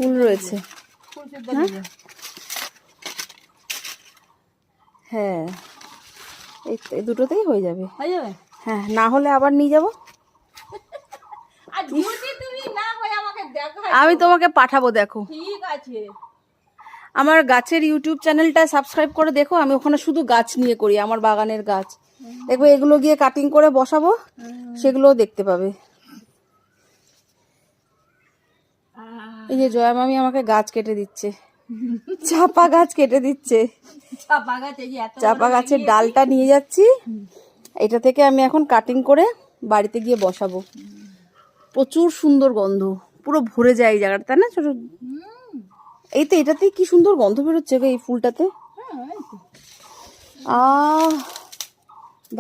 ফুল রয়েছে। হ্যাঁ এই দুটোতেই হয়ে যাবে। হ্যাঁ, না হলে আবার নিয়ে যাবো। আমি তোমাকে পাঠাবো, দেখো। ঠিক আছে, আমার গাছের ইউটিউব চ্যানেলটা সাবস্ক্রাইব করে দেখো, আমি ওখানে শুধু গাছ নিয়ে করি, আমার বাগানের গাছ। দেখবে এগুলো গিয়ে কাটিং করে বসাবো, সেগুলোও দেখতে পাবে। এই যে জয়া মামি আমাকে গাছ কেটে দিচ্ছে, চাপা গাছ কেটে দিচ্ছে। চাপা গাছের ডালটা নিয়ে যাচ্ছি, এটা থেকে আমি এখন কাটিং করে বাড়িতে গিয়ে বসাবো। প্রচুর সুন্দর গন্ধ, পুরো ভরে যায় এই জায়গাটা, তাই না ছোট? এই তো এটাতেই কি সুন্দর গন্ধ বেরোচ্ছে এই ফুলটাতে।